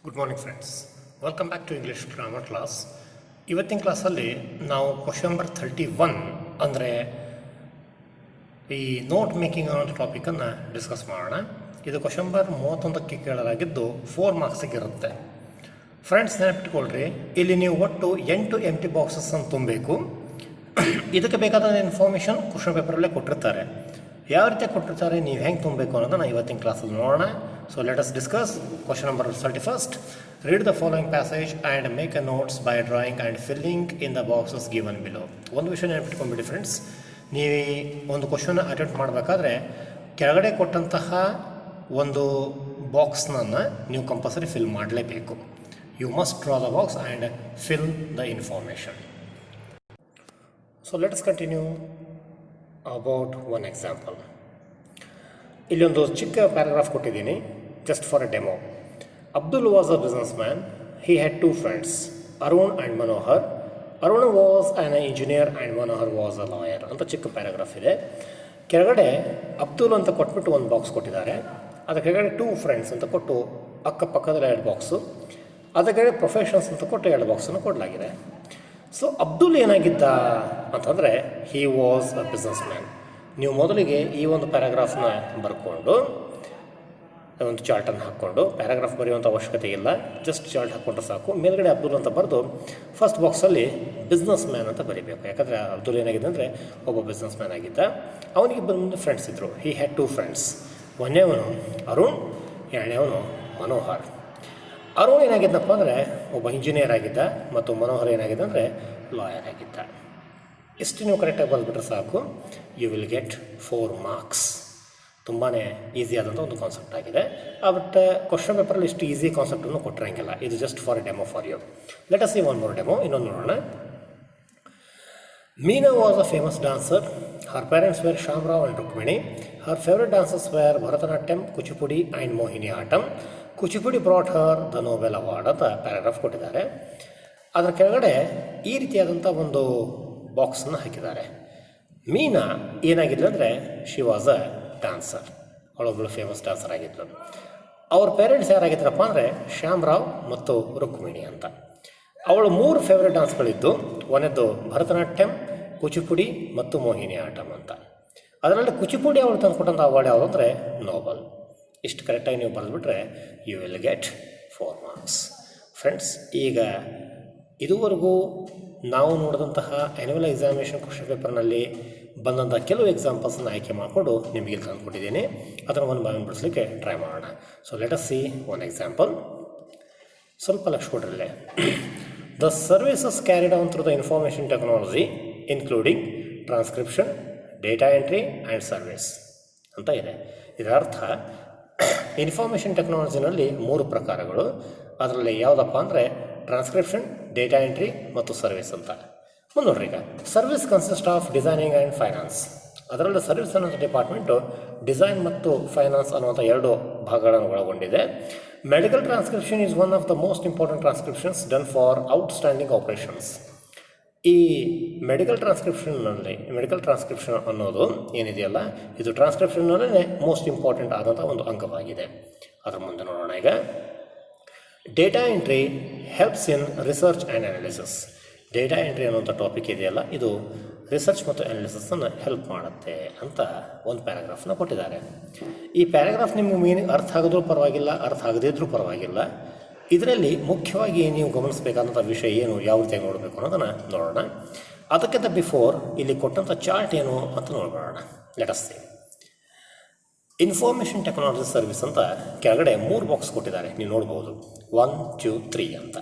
Good morning friends, welcome back to English grammar class. ಇವತ್ತಿನ ಕ್ಲಾಸಲ್ಲಿ ನಾವು ಕ್ವಶನ್ ನಂಬರ್ 31 ಅಂದರೆ ಈ ನೋಟ್ ಮೇಕಿಂಗ್ ಅನ್ನೋ ಟಾಪಿಕನ್ನು ಡಿಸ್ಕಸ್ ಮಾಡೋಣ. ಇದು ಕ್ವಶನ್ ನಂಬರ್ 31ಕ್ಕೆ ಕೇಳಲಾಗಿದ್ದು 4 ಮಾರ್ಕ್ಸಿಗೆ ಇರುತ್ತೆ. ಫ್ರೆಂಡ್ಸ್, ನೆನಪಿಟ್ಕೊಳ್ರಿ, ಇಲ್ಲಿ ನೀವು ಒಟ್ಟು 8 ಎಂಟಿ ಬಾಕ್ಸಸ್ಸನ್ನು ತುಂಬಬೇಕು. ಇದಕ್ಕೆ ಬೇಕಾದ ಇನ್ಫಾರ್ಮೇಷನ್ ಕ್ವಶನ್ ಪೇಪರಲ್ಲೇ ಕೊಟ್ಟಿರ್ತಾರೆ. ಯಾವ ರೀತಿ ಕೊಟ್ಟಿರ್ತಾರೆ, ನೀವು ಹೆಂಗೆ ತುಂಬಬೇಕು ಅನ್ನೋದನ್ನು ಇವತ್ತಿನ ಕ್ಲಾಸಲ್ಲಿ ನೋಡೋಣ. So let us discuss question number 31st. Read the following passage and make a notes by drawing and filling in the boxes given below. ಒಂದು ವಿಷಯ ನೆನಪಿಟ್ಕೊಂಡ್ಬಿಡಿ ಫ್ರೆಂಡ್ಸ್, ನೀವು ಒಂದು ಕ್ವಶನ್ ಅಟೆಂಪ್ಟ್ ಮಾಡಬೇಕಾದ್ರೆ ಕೆಳಗಡೆ ಕೊಟ್ಟಂತಹ ಒಂದು ಬಾಕ್ಸ್ನನ್ನು ನೀವು ಕಂಪಲ್ಸರಿ ಫಿಲ್ ಮಾಡಲೇಬೇಕು. You must draw the box and fill the information. So let us continue about one example. ಇಲ್ಲೊಂದು ಚಿಕ್ಕ ಪ್ಯಾರಾಗ್ರಾಫ್ ಕೊಟ್ಟಿದ್ದೀನಿ, just for a demo. Abdul was a businessman. He had 2 friends, Arun and Manohar. Arun was an engineer and Manohar was a lawyer. ಅಂತ ಚಿಕ್ಕ paragraph ಇದೆ. ಕೆಳಗಡೆ ಅಬ್ದುಲ್ ಅಂತ ಕೊಟ್ಬಿಟ್ಟು ಒಂದು ಬಾಕ್ಸ್ ಕೊಟ್ಟಿದ್ದಾರೆ. ಅದರ ಕೆಳಗಡೆ 2 ಫ್ರೆಂಡ್ಸ್ ಅಂತ ಕೊಟ್ಟು ಅಕ್ಕಪಕ್ಕದಲ್ಲಿ 2 ಬಾಕ್ಸು, ಅದರ ಕೆಳಗಡೆ ಪ್ರೊಫೆಷನ್ಸ್ ಅಂತ ಕೊಟ್ಟು 2 ಬಾಕ್ಸನ್ನು ಕೊಡಲಾಗಿದೆ. ಸೊ ಅಬ್ದುಲ್ ಏನಾಗಿದ್ದ ಅಂತಂದರೆ, he was a business man. ನೀವು ಮೊದಲಿಗೆ ಈ ಒಂದು ಪ್ಯಾರಾಗ್ರಾಫ್ನ ಬರ್ಕೊಂಡು ಒಂದು ಚಾರ್ಟನ್ನು ಹಾಕ್ಕೊಂಡು, ಪ್ಯಾರಾಗ್ರಾಫ್ ಬರೆಯುವಂಥ ಅವಶ್ಯಕತೆ ಇಲ್ಲ, ಜಸ್ಟ್ ಚಾರ್ಟ್ ಹಾಕ್ಕೊಂಡ್ರೆ ಸಾಕು. ಮೇಲ್ಗಡೆ ಅಬ್ದುಲ್ ಅಂತ ಬರೆದು ಫಸ್ಟ್ ಬಾಕ್ಸಲ್ಲಿ ಬಿಸ್ನೆಸ್ ಮ್ಯಾನ್ ಅಂತ ಬರೀಬೇಕು. ಯಾಕಂದರೆ ಅಬ್ದುಲ್ ಏನಾಗಿದೆ ಅಂದರೆ ಒಬ್ಬ ಬಿಸ್ನೆಸ್ ಮ್ಯಾನ್ ಆಗಿದ್ದ. ಅವನಿಗೆ ಬಂದು ಫ್ರೆಂಡ್ಸ್ ಇದ್ದರು. He had 2 friends. ಒಂದನೇವನು ಅರುಣ್, ಎರಡನೇವನು ಮನೋಹರ್. ಅರುಣ್ ಏನಾಗಿದ್ದಪ್ಪ ಅಂದರೆ ಒಬ್ಬ ಇಂಜಿನಿಯರ್ ಆಗಿದ್ದ, ಮತ್ತು ಮನೋಹರ್ ಏನಾಗಿದೆ ಅಂದರೆ ಲಾಯರ್ ಆಗಿದ್ದ. ಇಷ್ಟು ನೀವು ಕರೆಕ್ಟಾಗಿ ಬರೆದ್ಬಿಟ್ರೆ ಸಾಕು, ಯು ವಿಲ್ ಗೆಟ್ 4 ಮಾರ್ಕ್ಸ್. ತುಂಬಾ ಈಸಿ ಆದಂಥ ಒಂದು ಕಾನ್ಸೆಪ್ಟ್ ಆಗಿದೆ. ಬಟ್ ಕ್ವಶನ್ ಪೇಪರಲ್ಲಿ ಇಷ್ಟು ಈಸಿ ಕಾನ್ಸೆಪ್ಟನ್ನು ಕೊಟ್ಟಿರಂಗಿಲ್ಲ. ಇದು just for a demo for you. Let us see one more demo. ಇನ್ನೊಂದು ನೋಡೋಣ. Meena was a famous dancer. Her parents were Shamrao and Rukmini. Her favorite dances were Bharatanatyam, Kuchipudi and Mohiniyattam. Kuchipudi brought her the Nobel Award ಅಂತ paragraph ಕೊಟ್ಟಿದ್ದಾರೆ. ಅದರ ಕೆಳಗಡೆ ಈ ರೀತಿಯಾದಂಥ ಒಂದು ಬಾಕ್ಸನ್ನು ಹಾಕಿದ್ದಾರೆ. ಮೀನಾ ಏನಾಗಿದ್ಲು ಅಂದರೆ, ಶಿ ವಾಸ್ ಅ ಡ್ಯಾನ್ಸರ್. ಅವಳೊಬ್ಬಳು ಫೇಮಸ್ ಡ್ಯಾನ್ಸರ್ ಆಗಿದ್ಲು. ಅವ್ರ ಪೇರೆಂಟ್ಸ್ ಯಾರಾಗಿದ್ರಪ್ಪ ಅಂದರೆ ಶ್ಯಾಮರಾವ್ ಮತ್ತು ರುಕ್ಮಿಣಿ ಅಂತ. ಅವಳು 3 ಫೇವ್ರೆಟ್ ಡ್ಯಾನ್ಸ್ಗಳಿದ್ದು. ಒಂದದ್ದು ಭರತನಾಟ್ಯಂ, ಕುಚಿಪುಡಿ ಮತ್ತು ಮೋಹಿನಿಯಾಟ್ಟಂ ಅಂತ. ಅದರಲ್ಲಿ ಕುಚಿಪುಡಿ ಅವಳು ತಂದು ಕೊಟ್ಟಂಥ ಅವಾರ್ಡ್ ಯಾವುದು ಅಂದರೆ ನೋಬಲ್. ಇಷ್ಟು ಕರೆಕ್ಟಾಗಿ ನೀವು ಬರೆದುಬಿಟ್ರೆ you will get 4 marks. Friends, ಈಗ ಇದುವರೆಗೂ ನಾವು ನೋಡಿದಂತಹ ಆ್ಯನ್ಯುವಲ್ ಎಕ್ಸಾಮಿನೇಷನ್ ಕ್ವಶನ್ ಪೇಪರ್ನಲ್ಲಿ ಬಂದಂಥ ಕೆಲವು ಎಕ್ಸಾಂಪಲ್ಸನ್ನು ಆಯ್ಕೆ ಮಾಡಿಕೊಂಡು ನಿಮಗೆ ಇಲ್ಲಿ ತಂದುಕೊಟ್ಟಿದ್ದೀನಿ. ಅದನ್ನು ಒಂದು ಬಾಗಿ ಬಿಡಿಸ್ಲಿಕ್ಕೆ ಟ್ರೈ ಮಾಡೋಣ. So let us see one example. ಸ್ವಲ್ಪ ಲಕ್ಷ ಕೊಡ್ರಲ್ಲೇ. The services carried on through the information technology including transcription, data entry and service ಅಂತ ಇದೆ. ಇದರ ಅರ್ಥ, ಇನ್ಫಾರ್ಮೇಷನ್ ಟೆಕ್ನಾಲಜಿನಲ್ಲಿ 3 ಪ್ರಕಾರಗಳು. ಅದರಲ್ಲಿ ಯಾವುದಪ್ಪ ಅಂದರೆ ಟ್ರಾನ್ಸ್ಕ್ರಿಪ್ಷನ್, ಡೇಟಾ ಎಂಟ್ರಿ ಮತ್ತು ಸರ್ವಿಸ್ ಅಂತ. ನೋಡ್ರಿ, ಈಗ service consist of designing and finance. ಅದರಲ್ಲಿ ಸರ್ವಿಸ್ ಅನ್ನೋ ಡಿಪಾರ್ಟ್ಮೆಂಟು ಡಿಸೈನ್ ಮತ್ತು ಫೈನಾನ್ಸ್ ಅನ್ನುವಂಥ 2 ಭಾಗಗಳನ್ನು ಒಳಗೊಂಡಿದೆ. Medical transcription is one of the most important ಟ್ರಾನ್ಸ್ಕ್ರಿಪ್ಷನ್ಸ್ done for outstanding operations. ಈ ಮೆಡಿಕಲ್ ಟ್ರಾನ್ಸ್ಕ್ರಿಪ್ಷನ್ ಅನ್ನೋದು ಏನಿದೆಯಲ್ಲ, ಇದು ಟ್ರಾನ್ಸ್ಕ್ರಿಪ್ಷನ್ನಲ್ಲೇ ಮೋಸ್ಟ್ ಇಂಪಾರ್ಟೆಂಟ್ ಆದಂಥ ಒಂದು ಅಂಗವಾಗಿದೆ. ಅದರ ಮುಂದೆ ನೋಡೋಣ. ಈಗ data entry helps in research and analysis. Data entry ಅನ್ನೋಂಥ ಟಾಪಿಕ್ ಇದೆಯಲ್ಲ, ಇದು ರಿಸರ್ಚ್ ಮತ್ತು ಅನಾಲಿಸಿಸನ್ನು ಹೆಲ್ಪ್ ಮಾಡುತ್ತೆ ಅಂತ ಒಂದು ಪ್ಯಾರಾಗ್ರಾಫ್ನ ಕೊಟ್ಟಿದ್ದಾರೆ. ಈ ಪ್ಯಾರಾಗ್ರಾಫ್ ನಿಮಗೆ ಮೀನಿಂಗ್ ಅರ್ಥ ಆಗಿದ್ರೂ ಪರವಾಗಿಲ್ಲ, ಅರ್ಥ ಆಗದಿದ್ರೂ ಪರವಾಗಿಲ್ಲ. ಇದರಲ್ಲಿ ಮುಖ್ಯವಾಗಿ ನೀವು ಗಮನಿಸಬೇಕಾದಂಥ ವಿಷಯ ಏನು, ಯಾವ ರೀತಿಯಾಗಿ ನೋಡಬೇಕು ಅನ್ನೋದನ್ನು ನೋಡೋಣ. ಅದಕ್ಕಿಂತ ಬಿಫೋರ್ ಇಲ್ಲಿ ಕೊಟ್ಟಂಥ ಚಾರ್ಟ್ ಏನು ಅಂತ ನೋಡೋಣ. Let us C. Information technology service ಅಂತ ಕೆಳಗಡೆ 3 ಬಾಕ್ಸ್ ಕೊಟ್ಟಿದ್ದಾರೆ, ನೀವು ನೋಡ್ಬೋದು. 1, 2, 3 ಅಂತ.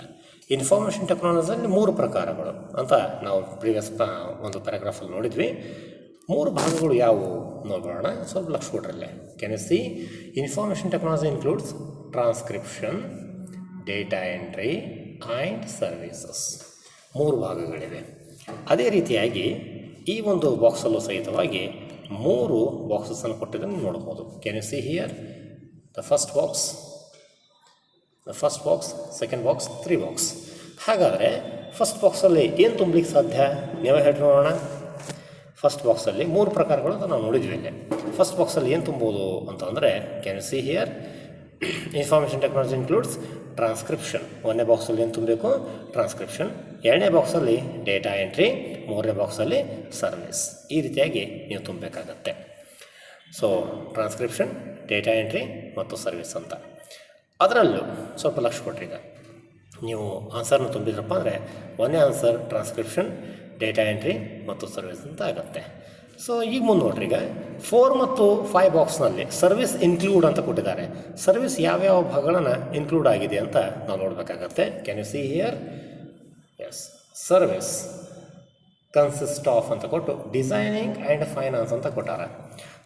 ಇನ್ಫಾರ್ಮೇಷನ್ ಟೆಕ್ನಾಲಜಿಯಲ್ಲಿ 3 ಪ್ರಕಾರಗಳು ಅಂತ ನಾವು ಪ್ರೀವಿಯಸ್ ಒಂದು ಪ್ಯಾರಾಗ್ರಾಫಲ್ಲಿ ನೋಡಿದ್ವಿ. 3 ಭಾಗಗಳು ಯಾವುವು ನೋಡೋಣ. ಸ್ವಲ್ಪ ಲಕ್ಷ ಕೊಡ್ರಲ್ಲೇ. Can you see? Information technology includes transcription, data entry and services. 3 ಭಾಗಗಳಿವೆ. ಅದೇ ರೀತಿಯಾಗಿ ಈ ಒಂದು ಬಾಕ್ಸಲ್ಲೂ ಸಹಿತವಾಗಿ 3 ಬಾಕ್ಸಸ್ಸನ್ನು ಕೊಟ್ಟಿದ್ದನ್ನು ನೋಡ್ಬೋದು. Can you see here? The first box, second box, 3 box. ಹಾಗಾದರೆ ಫಸ್ಟ್ ಬಾಕ್ಸಲ್ಲಿ ಏನು ತುಂಬಲಿಕ್ಕೆ ಸಾಧ್ಯ, ನೀವೇ ಹೇಳಿ ನೋಡೋಣ. ಫಸ್ಟ್ ಬಾಕ್ಸಲ್ಲಿ 3 ಪ್ರಕಾರಗಳು ಅಂತ ನಾವು ನೋಡಿದ್ವಿ. ಇಲ್ಲಿ ಫಸ್ಟ್ ಬಾಕ್ಸಲ್ಲಿ ಏನು ತುಂಬೋದು ಅಂತಂದರೆ, can you see here? Information technology includes transcription. ಒಂದನೇ ಬಾಕ್ಸಲ್ಲಿ ಏನು ತುಂಬಬೇಕು? ಟ್ರಾನ್ಸ್ಕ್ರಿಪ್ಷನ್. ಎರಡನೇ ಬಾಕ್ಸಲ್ಲಿ ಡೇಟಾ ಎಂಟ್ರಿ. ಮೂರನೇ ಬಾಕ್ಸಲ್ಲಿ ಸರ್ವಿಸ್. ಈ ರೀತಿಯಾಗಿ ನೀವು ತುಂಬಬೇಕಾಗತ್ತೆ. ಸೊ ಟ್ರಾನ್ಸ್ಕ್ರಿಪ್ಷನ್, ಡೇಟಾ ಎಂಟ್ರಿ ಮತ್ತು ಸರ್ವಿಸ್ ಅಂತ. ಅದರಲ್ಲೂ ಸ್ವಲ್ಪ ಲಕ್ಷ ಕೊಟ್ರಿ. ಈಗ ನೀವು ಆನ್ಸರ್ನ ತುಂಬಿದ್ರಪ್ಪ ಅಂದರೆ ಒಂದೇ ಆನ್ಸರ್ ಟ್ರಾನ್ಸ್ಕ್ರಿಪ್ಷನ್, ಡೇಟಾ ಎಂಟ್ರಿ ಮತ್ತು ಸರ್ವಿಸ್ ಅಂತ ಆಗುತ್ತೆ. ಸೊ ಈಗ ಮುಂದೆ ನೋಡ್ರಿ, ಈಗ 4 ಮತ್ತು 5 ಬಾಕ್ಸ್ನಲ್ಲಿ ಸರ್ವಿಸ್ ಇನ್ಕ್ಲೂಡ್ ಅಂತ ಕೊಟ್ಟಿದ್ದಾರೆ. ಸರ್ವಿಸ್ ಯಾವ್ಯಾವ ಭಾಗಗಳನ್ನು ಇನ್ಕ್ಲೂಡ್ ಆಗಿದೆ ಅಂತ ನಾವು ನೋಡಬೇಕಾಗತ್ತೆ. Can you see here? Yes, service consist of ಅಂತ ಕೊಟ್ಟು ಡಿಸೈನಿಂಗ್ ಆ್ಯಂಡ್ ಫೈನಾನ್ಸ್ ಅಂತ ಕೊಟ್ಟಾರೆ.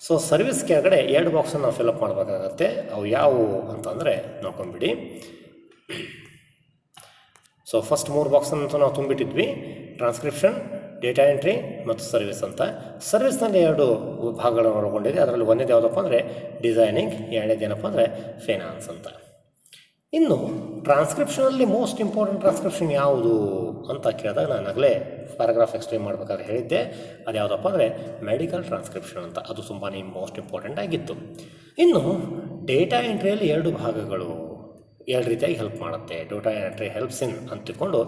ಸೊ ಸರ್ವಿಸ್ ಕೆಳಗಡೆ 2 ಬಾಕ್ಸನ್ನು ನಾವು ಫಿಲಪ್ ಮಾಡಬೇಕಾಗತ್ತೆ. ಅವು ಯಾವುವು ಅಂತಂದರೆ ನೋಡ್ಕೊಂಬಿಡಿ. ಸೊ ಫಸ್ಟ್ 3 ಬಾಕ್ಸನ್ನಂತೂ ನಾವು ತುಂಬಿಟ್ಟಿದ್ವಿ, ಟ್ರಾನ್ಸ್ಕ್ರಿಪ್ಷನ್, ಡೇಟಾ ಎಂಟ್ರಿ ಮತ್ತು ಸರ್ವಿಸ್ ಅಂತ. ಸರ್ವಿಸ್ನಲ್ಲಿ 2 ಭಾಗಗಳನ್ನು ಒಳಗೊಂಡಿದೆ. ಅದರಲ್ಲಿ ಒಂದೇದು ಯಾವುದಪ್ಪ ಅಂದರೆ ಡಿಸೈನಿಂಗ್, ಎರಡನೇದು ಏನಪ್ಪ ಅಂದರೆ ಫೈನಾನ್ಸ್ ಅಂತ. ಇನ್ನು ಟ್ರಾನ್ಸ್ಕ್ರಿಪ್ಷನಲ್ಲಿ ಮೋಸ್ಟ್ ಇಂಪಾರ್ಟೆಂಟ್ ಟ್ರಾನ್ಸ್ಕ್ರಿಪ್ಷನ್ ಯಾವುದು ಅಂತ ಕೇಳಿದಾಗ ನಾನು ಆಗಲೇ ಪ್ಯಾರಾಗ್ರಾಫ್ ಎಕ್ಸ್ಪ್ಲೇನ್ ಮಾಡಬೇಕಾದ್ರೆ ಹೇಳಿದ್ದೆ. ಅದು ಯಾವುದಪ್ಪ ಅಂದರೆ ಮೆಡಿಕಲ್ ಟ್ರಾನ್ಸ್ಕ್ರಿಪ್ಷನ್ ಅಂತ. ಅದು ತುಂಬಾ ಮೋಸ್ಟ್ ಇಂಪಾರ್ಟೆಂಟ್ ಆಗಿತ್ತು. ಇನ್ನು ಡೇಟಾ ಎಂಟ್ರಿಯಲ್ಲಿ 2 ಭಾಗಗಳು 2 ರೀತಿಯಾಗಿ ಹೆಲ್ಪ್ ಮಾಡುತ್ತೆ. ಡೇಟಾ ಎಂಟ್ರಿ ಹೆಲ್ಪ್ಸ್ ಇನ್ ಅಂತ ತಿಳ್ಕೊಂಡು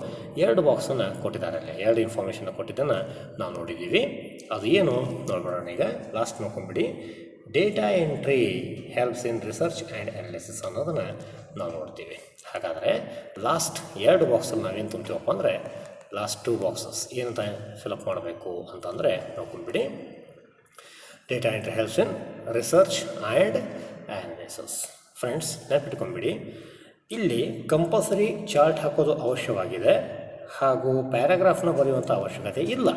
2 ಬಾಕ್ಸನ್ನು ಕೊಟ್ಟಿದ್ದಾರೆ. ಅಲ್ಲಿ 2 ಇನ್ಫಾರ್ಮೇಷನ್ ಕೊಟ್ಟಿದ್ದನ್ನು ನಾವು ನೋಡಿದ್ದೀವಿ. ಅದು ಏನು ನೋಡ್ಬೋಣ. ಈಗ ಲಾಸ್ಟ್ ನೋಡ್ಕೊಂಬಿಡಿ. Data entry helps in research and analysis ಅನ್ನೋದನ್ನು ನಾವು ನೋಡ್ತೀವಿ. ಹಾಗಾದರೆ ಲಾಸ್ಟ್ 2 ಬಾಕ್ಸಲ್ಲಿ ನಾವೇನು ತುಂಬ್ತೀವಪ್ಪ ಅಂದರೆ ಲಾಸ್ಟ್ 2 ಬಾಕ್ಸಸ್ ಏನಂತ ಫಿಲಪ್ ಮಾಡಬೇಕು ಅಂತಂದರೆ ನೋಡ್ಕೊಂಡ್ಬಿಡಿ. Data entry helps in research and analysis. Friends, ನೆನಪಿಟ್ಕೊಂಡ್ಬಿಡಿ, ಇಲ್ಲಿ ಕಂಪಲ್ಸರಿ ಚಾರ್ಟ್ ಹಾಕೋದು ಅವಶ್ಯವಾಗಿದೆ, ಹಾಗೂ ಪ್ಯಾರಾಗ್ರಾಫ್ನ ಬರೆಯುವಂಥ ಅವಶ್ಯಕತೆ ಇಲ್ಲ.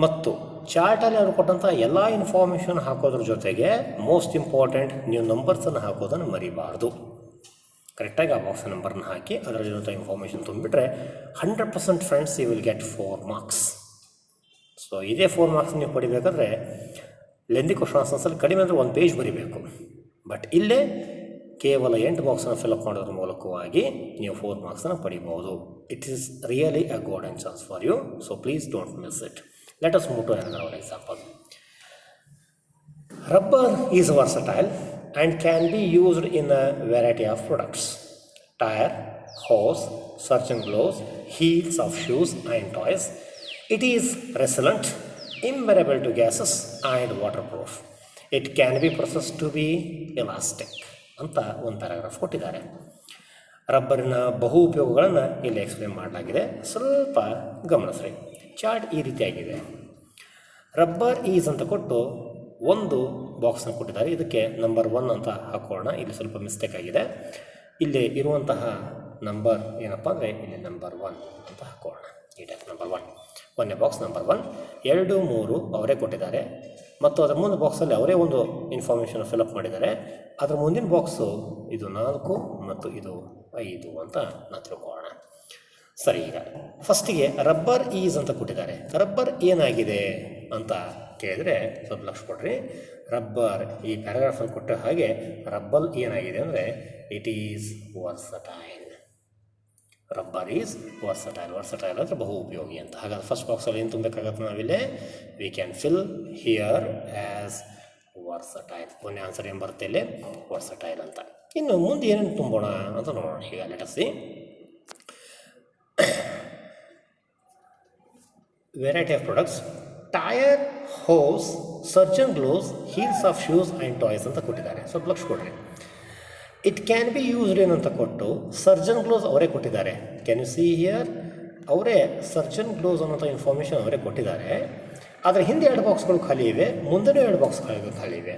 ಮತ್ತು ಚಾರ್ಟಲ್ಲಿ ಅವರು ಕೊಟ್ಟಂಥ ಎಲ್ಲ ಇನ್ಫಾರ್ಮೇಷನ್ ಹಾಕೋದ್ರ ಜೊತೆಗೆ ಮೋಸ್ಟ್ ಇಂಪಾರ್ಟೆಂಟ್ ನೀವು ನಂಬರ್ಸನ್ನು ಹಾಕೋದನ್ನು ಮರಿಬಾರ್ದು. ಕರೆಕ್ಟಾಗಿ ಆ ಬಾಕ್ಸ್ ನಂಬರ್ನ ಹಾಕಿ ಅದರಲ್ಲಿರುವಂಥ ಇನ್ಫಾರ್ಮೇಷನ್ ತುಂಬಿಬಿಟ್ರೆ 100% friends you will get 4 marks. So ಇದೇ 4 ಮಾರ್ಕ್ಸ್ ನೀವು ಪಡಿಬೇಕಾದ್ರೆ ಲೆಂದಿ ಕ್ವಶನ್ ಆನ್ಸರ್ಸಲ್ಲಿ ಕಡಿಮೆ ಅಂದರೆ 1 ಪೇಜ್ ಬರೀಬೇಕು. ಬಟ್ ಇಲ್ಲೇ ಕೇವಲ 8 ಬಾಕ್ಸನ್ನು ಫಿಲಪ್ ಮಾಡೋದ್ರ ಮೂಲಕವಾಗಿ ನೀವು 4 ಮಾರ್ಕ್ಸನ್ನು ಪಡಿಬೋದು. It is really a golden chance for you. So please don't miss it. Let us move to another example. Rubber is versatile and can be used in a variety of products. Tire, hose, surgeon gloves, heels of shoes and toys. It is resilient, impermeable to gases and waterproof. It can be processed to be elastic ಅಂತ ಒಂದು paragraph ಕೊಟ್ಟಿದ್ದಾರೆ. ರಬ್ಬರಿನ ಬಹು ಉಪಯೋಗಗಳನ್ನು ಇಲ್ಲಿ explain ಮಾಡಲಾಗಿದೆ. ಸ್ವಲ್ಪ ಗಮನಿಸ್ರಿ. Chart ಈ ರೀತಿಯಾಗಿದೆ. ರಬ್ಬರ್ ಈಸ್ ಅಂತ ಕೊಟ್ಟು ಒಂದು ಬಾಕ್ಸನ್ನು ಕೊಟ್ಟಿದ್ದಾರೆ. ಇದಕ್ಕೆ ನಂಬರ್ 1 ಅಂತ ಹಾಕೋಣ. ಇಲ್ಲಿ ಸ್ವಲ್ಪ ಮಿಸ್ಟೇಕ್ ಆಗಿದೆ. ಇಲ್ಲಿ ಇರುವಂತಹ ನಂಬರ್ ಏನಪ್ಪ ಅಂದರೆ ಇಲ್ಲಿ ನಂಬರ್ 1 ಅಂತ ಹಾಕೋಣ. ಈ ಟೈಪ್ ನಂಬರ್ 1. ಒಂದನೇ ಬಾಕ್ಸ್ ನಂಬರ್ 1, 2, 3 ಅವರೇ ಕೊಟ್ಟಿದ್ದಾರೆ. ಮತ್ತು ಅದರ ಮುಂದೆ ಬಾಕ್ಸಲ್ಲಿ ಅವರೇ ಒಂದು ಇನ್ಫಾರ್ಮೇಷನ್ ಫಿಲಪ್ ಮಾಡಿದ್ದಾರೆ. ಅದರ ಮುಂದಿನ ಬಾಕ್ಸು ಇದು 4 ಮತ್ತು ಇದು 5 ಅಂತ ನಾವು ತಿಳ್ಕೊಳ್ಳೋಣ. ಸರಿ, ಈಗ ಫಸ್ಟಿಗೆ ರಬ್ಬರ್ ಈಸ್ ಅಂತ ಕೊಟ್ಟಿದ್ದಾರೆ. ರಬ್ಬರ್ ಏನಾಗಿದೆ ಅಂತ ಕೇಳಿದರೆ ಸ್ವಲ್ಪ ಲಕ್ಷ ಕೊಡ್ರಿ. ರಬ್ಬರ್ ಈ ಪ್ಯಾರಾಗ್ರಾಫಲ್ಲಿ ಕೊಟ್ಟ ಹಾಗೆ ರಬ್ಬರ್ ಏನಾಗಿದೆ ಅಂದರೆ it is versatile. Rubber is versatile. Versatile ಅಂದರೆ ಬಹು ಉಪಯೋಗಿ ಅಂತ. ಹಾಗಾದ್ರೆ ಫಸ್ಟ್ ಬಾಕ್ಸಲ್ಲಿ ಏನು ತುಂಬಬೇಕಾಗತ್ತೆ ನಾವಿಲ್ಲೇ? We can fill here as versatile. ಒಂದೇ ಆನ್ಸರ್ ಏನು ಬರುತ್ತೆ ಇಲ್ಲಿ? ವರ್ಸಟೈಲ್ ಅಂತ. ಇನ್ನು ಮುಂದೆ ಏನೇನು ತುಂಬೋಣ ಅಂತ ನೋಡೋಣ. ಈಗ let us C. Variety of products. Tyre, hose, surgeon gloves, heels of shoes and toys ಅಂತ ಕೊಟ್ಟಿದ್ದಾರೆ. ಸ್ವಲ್ಪ ಲಕ್ಷ ಕೊಡ್ರಿ. ಇಟ್ ಕ್ಯಾನ್ ಬಿ ಯೂಸ್ಡ್ ಏನಂತ ಕೊಟ್ಟು ಸರ್ಜನ್ ಗ್ಲೋವ್ಸ್ ಅವರೇ ಕೊಟ್ಟಿದ್ದಾರೆ. Can you see here? ಅವರೇ ಸರ್ಜನ್ ಗ್ಲೋವ್ಸ್ ಅನ್ನೋಂಥ ಇನ್ಫಾರ್ಮೇಷನ್ ಅವರೇ ಕೊಟ್ಟಿದ್ದಾರೆ. ಆದರೆ ಹಿಂದೆ 2 ಬಾಕ್ಸ್ಗಳು ಖಾಲಿ ಇವೆ, ಮುಂದೆನೂ 2 ಬಾಕ್ಸ್ ಖಾಲಿ ಇವೆ.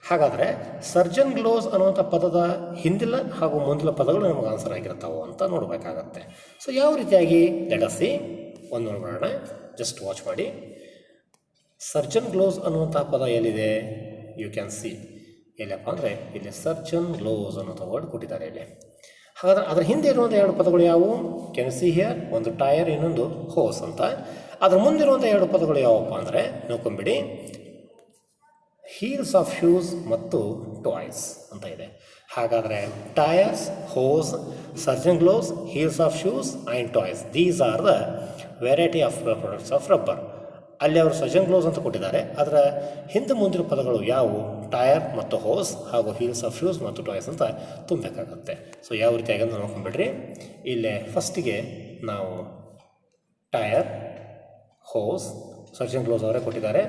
ಹಾಗಾದರೆ ಸರ್ಜನ್ ಗ್ಲೋವ್ಸ್ ಅನ್ನುವಂಥ ಪದದ ಹಿಂದಿಲ ಹಾಗೂ ಮುಂದಿನ ಪದಗಳು ನಮಗೆ ಆನ್ಸರ್ ಆಗಿರ್ತಾವೆ ಅಂತ ನೋಡಬೇಕಾಗತ್ತೆ. ಸೊ ಯಾವ ರೀತಿಯಾಗಿ ಲೆಟ್ ಅಸ್ ಸಿ. ಒಂದು ನೋಡೋಣ, ಜಸ್ಟ್ ವಾಚ್ ಮಾಡಿ. ಸರ್ಜನ್ ಗ್ಲೋವ್ಸ್ ಅನ್ನುವಂಥ ಪದ ಎಲ್ಲಿದೆ? You can C. ಎಲ್ಲಪ್ಪ ಅಂದರೆ ಇಲ್ಲಿ ಸರ್ಜನ್ ಗ್ಲೋವ್ಸ್ ಅನ್ನೋಂಥ ವರ್ಡ್ ಕೊಟ್ಟಿದ್ದಾರೆ ಇಲ್ಲಿ. ಹಾಗಾದರೆ ಅದರ ಹಿಂದೆ ಇರುವಂಥ 2 ಪದಗಳು ಯಾವುವು? Can you see here? ಒಂದು ಟೈರ್, ಇನ್ನೊಂದು ಹೋಸ್ ಅಂತ. ಅದರ ಮುಂದಿರುವಂಥ 2 ಪದಗಳು ಯಾವಪ್ಪ ಅಂದರೆ ನೋಡ್ಕೊಂಬಿಡಿ. ಹೀಲ್ಸ್ ಆಫ್ ಶೂಸ್ ಮತ್ತು ಟಾಯ್ಸ್ ಅಂತ ಇದೆ. ಹಾಗಾದರೆ tyres, hose, surgeon gloves, heels of shoes and toys, these are the variety of products of rubber. ಅಲ್ಲಿ ಅವರು ಸರ್ಜನ್ ಗ್ಲೋವ್ಸ್ ಅಂತ ಕೊಟ್ಟಿದ್ದಾರೆ. ಅದರ ಹಿಂದೆ ಮುಂದಿನ ಪದಗಳು ಯಾವುವು? ಟೈರ್ ಮತ್ತು ಹೋಸ್ ಹಾಗೂ ಹೀಲ್ಸ್ ಆಫ್ ಶೂಸ್ ಮತ್ತು ಟಾಯ್ಸ್ ಅಂತ ತುಂಬಬೇಕಾಗುತ್ತೆ. ಸೊ ಯಾವ ರೀತಿಯಾಗಿ ಅಂತ ನೋಡ್ಕೊಂಡ್ಬಿಡ್ರಿ. ಇಲ್ಲೇ ಫಸ್ಟಿಗೆ ನಾವು ಟೈರ್, ಹೋಸ್, ಸರ್ಜನ್ ಗ್ಲೋವ್ಸ್ ಅವರೇ ಕೊಟ್ಟಿದ್ದಾರೆ,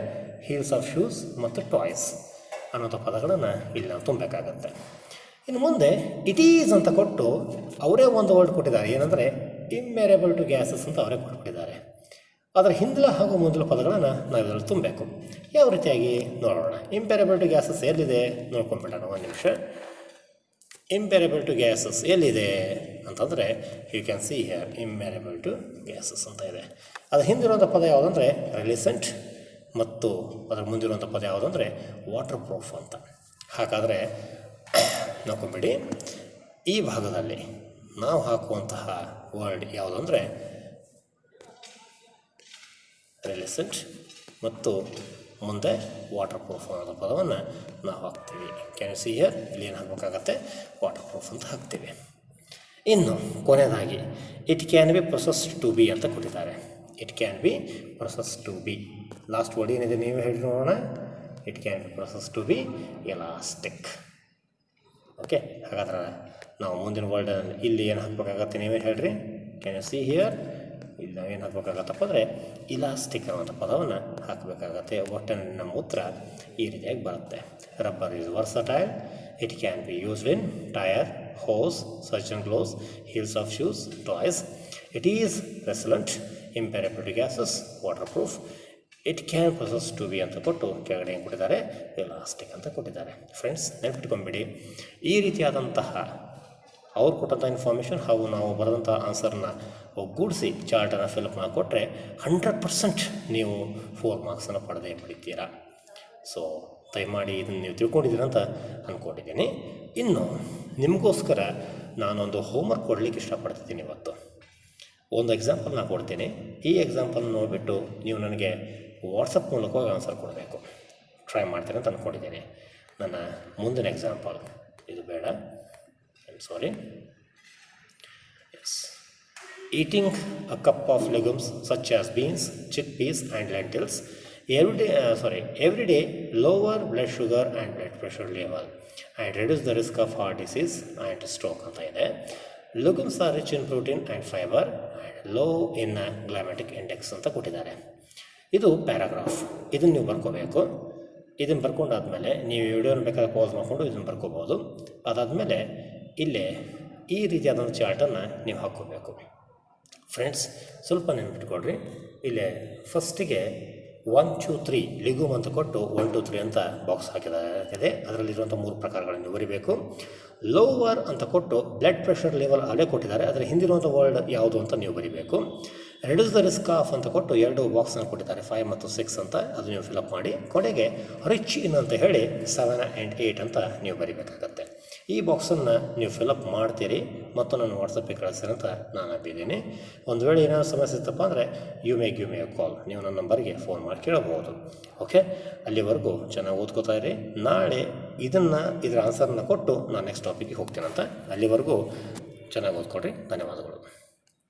ಹೀಲ್ಸ್ ಆಫ್ ಶೂಸ್ ಮತ್ತು ಟಾಯ್ಸ್ ಅನ್ನೋಂಥ ಪದಗಳನ್ನು ಇಲ್ಲಿ ನಾವು ತುಂಬಬೇಕಾಗತ್ತೆ. ಇನ್ನು ಮುಂದೆ ಇಟ್ ಈಸ್ ಅಂತ ಕೊಟ್ಟು ಅವರೇ ಒಂದು ವರ್ಡ್ ಕೊಟ್ಟಿದ್ದಾರೆ, ಏನಂದರೆ ಇಂಬೇರೇಬಲ್ ಟು ಗ್ಯಾಸಸ್ ಅಂತ ಅವರೇ ಕೊಟ್ಬಿಟ್ಟಿದ್ದಾರೆ. ಅದರ ಹಿಂದಿಲ ಹಾಗೂ ಮುಂದಿನ ಪದಗಳನ್ನು ನಾವು ಇದರಲ್ಲಿ ತುಂಬಬೇಕು. ಯಾವ ರೀತಿಯಾಗಿ ನೋಡೋಣ. ಇಂಬೇರೇಬಲ್ ಟು ಗ್ಯಾಸಸ್ ಎಲ್ಲಿದೆ ನೋಡ್ಕೊಂಡ್ಬಿಡೋಣ ಒಂದು ನಿಮಿಷ. ಇಂಬೇರೇಬಲ್ ಟು ಗ್ಯಾಸಸ್ ಎಲ್ಲಿದೆ ಅಂತಂದರೆ you can see here impermeable to gases ಅಂತ ಇದೆ. ಅದರ ಹಿಂದಿರುವಂಥ ಪದ ಯಾವುದಂದರೆ ರೆಲಿಸೆಂಟ್ ಮತ್ತು ಅದರ ಮುಂದಿರುವಂಥ ಪದ ಯಾವುದಂದರೆ ವಾಟರ್ ಪ್ರೂಫ್ ಅಂತ. ಹಾಗಾದರೆ ನೋಡ್ಕೊಂಬಿಡಿ, ಈ ಭಾಗದಲ್ಲಿ ನಾವು ಹಾಕುವಂತಹ ವರ್ಡ್ ಯಾವುದಂದರೆ ರೆಲಿಸೆಂಟ್ ಮತ್ತು ಮುಂದೆ ವಾಟರ್ ಪ್ರೂಫ್ ಅನ್ನೋ ಪದವನ್ನು ನಾವು ಹಾಕ್ತೀವಿ. ಕ್ಯಾನ್ ಯು ಸಿ ಹಿಯರ್, ಇಲ್ಲಿ ಏನು ಹಾಕಬೇಕಾಗತ್ತೆ? ವಾಟರ್ ಪ್ರೂಫ್ ಅಂತ ಹಾಕ್ತೀವಿ. ಇನ್ನು ಕೊನೆಯದಾಗಿ it can be processed to be ಅಂತ ಕೊಟ್ಟಿದ್ದಾರೆ. It can be process to be. Last word ಏನಿದೆ ನೀವು ಹೇಳಿ ನೋಡೋಣ. It can be process to be elastic. Okay, ಹಾಗಾದ್ರೆ ನಾವು ಮುಂದಿನ ವರ್ಡ್ ಇಲ್ಲಿ ಏನು ಹಾಕಬೇಕಾಗತ್ತೆ ನೀವೇ ಹೇಳ್ರಿ. ಕ್ಯಾನ್ ಯು ಸಿ ಹಿಯರ್, ಇಲ್ಲಿ ನಾವೇನು ಹಾಕಬೇಕಾಗತ್ತಪ್ಪ ಅಂದರೆ ಇಲಾಸ್ಟಿಕ್ ಅನ್ನೋಂಥ ಪದವನ್ನು ಹಾಕಬೇಕಾಗತ್ತೆ. ಒಟ್ಟಿನ ನಮ್ಮ ಉತ್ತರ ಈ ರೀತಿಯಾಗಿ ಬರುತ್ತೆ. Rubber is versatile. It can be used in tyre, hose, surgeon gloves, heels of shoes, toys. It is resilient, impermeable to gases, water proof. It can process to be ಅಂತ ಕೊಟ್ಟು ಕೆಳಗಡೆ ಏನು ಕೊಟ್ಟಿದ್ದಾರೆ? ಎಲಾಸ್ಟಿಕ್ ಅಂತ ಕೊಟ್ಟಿದ್ದಾರೆ. ಫ್ರೆಂಡ್ಸ್, ನೆನಪಿಟ್ಕೊಂಬಿಡಿ, ಈ ರೀತಿಯಾದಂತಹ ಅವ್ರು ಕೊಟ್ಟಂಥ ಇನ್ಫಾರ್ಮೇಷನ್ ಹಾಗೂ ನಾವು ಬರೆದಂಥ ಆನ್ಸರ್ನ ಒಗ್ಗೂಡಿಸಿ ಚಾರ್ಟನ್ನು ಫಿಲಪ್ ಮಾಡಿಕೊಟ್ರೆ 100% ನೀವು 4 ಮಾರ್ಕ್ಸನ್ನು ಪಡಿತೀರಾ. ಸೊ ದಯಮಾಡಿ ಇದನ್ನು ನೀವು ತಿಳ್ಕೊಂಡಿದ್ದೀರ ಅಂತ ಅಂದ್ಕೊಂಡಿದ್ದೀನಿ. ಇನ್ನು ನಿಮಗೋಸ್ಕರ ನಾನೊಂದು ಹೋಮ್ವರ್ಕ್ ಕೊಡಲಿಕ್ಕೆ ಇಷ್ಟಪಡ್ತಿದ್ದೀನಿ. ಇವತ್ತು ಒಂದು ಎಕ್ಸಾಂಪಲ್ ನಾನು ಕೊಡ್ತೀನಿ. ಈ ಎಕ್ಸಾಂಪಲ್ ನೋಡಿಬಿಟ್ಟು ನೀವು ನನಗೆ ವಾಟ್ಸಪ್ ಮೂಲಕವಾಗಿ ಆನ್ಸರ್ ಕೊಡಬೇಕು. ಟ್ರೈ ಮಾಡ್ತೀನಿ ಅಂತ ಅಂದ್ಕೊಂಡಿದ್ದೀನಿ. ನನ್ನ ಮುಂದಿನ ಎಕ್ಸಾಂಪಲ್ ಇದು ಬೇಡ, sorry. Yes. Eating a cup of legumes such as beans, chickpeas and lentils every day lower blood sugar and blood pressure level and reduce the risk of heart disease and stroke ಅಂತ ಇದೆ. Legumes are rich in protein and fiber and low in glycemic index ಅಂತ ಕೊಟ್ಟಿದ್ದಾರೆ. ಇದು paragraph. ಇದನ್ನು ನೀವು ಬರ್ಕೋಬೇಕು. ಇದನ್ನು ಬರ್ಕೊಂಡಾದ್ಮೇಲೆ ನೀವು ವಿಡಿಯೋನ ಬೇಕಾದ್ರೆ ಪಾಸ್ ಮಾಡಿಕೊಂಡು ಇದನ್ನು ಬರ್ಕೋಬೋದು. ಅದಾದಮೇಲೆ ಇಲ್ಲೇ ಈ ರೀತಿಯಾದಂಥ ಚಾರ್ಟನ್ನು ನೀವು ಹಾಕ್ಕೋಬೇಕು. ಫ್ರೆಂಡ್ಸ್, ಸ್ವಲ್ಪ ನೆನಪಿಟ್ಕೊಳ್ರಿ. ಇಲ್ಲೇ ಫಸ್ಟಿಗೆ 1 2 3 ಲಿಗೂಮ್ ಅಂತ ಕೊಟ್ಟು 1 2 3 ಅಂತ ಬಾಕ್ಸ್ ಹಾಕಿದೆ. ಅದರಲ್ಲಿರುವಂಥ 3 ಪ್ರಕಾರಗಳನ್ನು ನೀವು ಬರೀಬೇಕು. ಲೋವರ್ ಅಂತ ಕೊಟ್ಟು ಬ್ಲಡ್ ಪ್ರೆಷರ್ ಲೆವೆಲ್ ಅಲ್ಲೇ ಕೊಟ್ಟಿದ್ದಾರೆ. ಅದರ ಹಿಂದಿರುವಂಥ ವರ್ಡ್ ಯಾವುದು ಅಂತ ನೀವು ಬರೀಬೇಕು. ರೆಡ್ಯೂಸ್ ದ ರಿಸ್ಕ್ ಆಫ್ ಅಂತ ಕೊಟ್ಟು 2 ಬಾಕ್ಸನ್ನು ಕೊಟ್ಟಿದ್ದಾರೆ, 5 ಮತ್ತು 6 ಅಂತ. ಅದು ನೀವು ಫಿಲಪ್ ಮಾಡಿ ಕೊನೆಗೆ ರಿಚ್ ಇನ್ ಅಂತ ಹೇಳಿ 7 and 8 ಅಂತ ನೀವು ಬರೀಬೇಕಾಗತ್ತೆ. ಈ ಬಾಕ್ಸನ್ನು ನೀವು ಫಿಲಪ್ ಮಾಡ್ತೀರಿ ಮತ್ತು ನಾನು ವಾಟ್ಸಪ್ಪಿಗೆ ಕಳಿಸ್ತೀನಿ ಅಂತ ನಾನು ನಂಬಿದ್ದೀನಿ. ಒಂದು ವೇಳೆ ಏನಾದರೂ ಸಮಸ್ಯೆ ಇತ್ತಪ್ಪ ಅಂದರೆ ಯು ಮೇ ಗಿವ್ ಮೇ ಅ ಕಾಲ್. ನೀವು ನನ್ನ ನಂಬರ್ಗೆ ಫೋನ್ ಮಾಡಿ ಕೇಳಬಹುದು. ಓಕೆ, ಅಲ್ಲಿವರೆಗೂ ಚೆನ್ನಾಗಿ ಓದ್ಕೋತಾ ಇರಿ. ನಾಳೆ ಇದರ ಆನ್ಸರ್ನ ಕೊಟ್ಟು ನಾನು ನೆಕ್ಸ್ಟ್ ಟಾಪಿಕ್ಗೆ ಹೋಗ್ತೀನಂತ. ಅಲ್ಲಿವರೆಗೂ ಚೆನ್ನಾಗಿ ಓದ್ಕೊಳ್ರಿ. ಧನ್ಯವಾದಗಳು.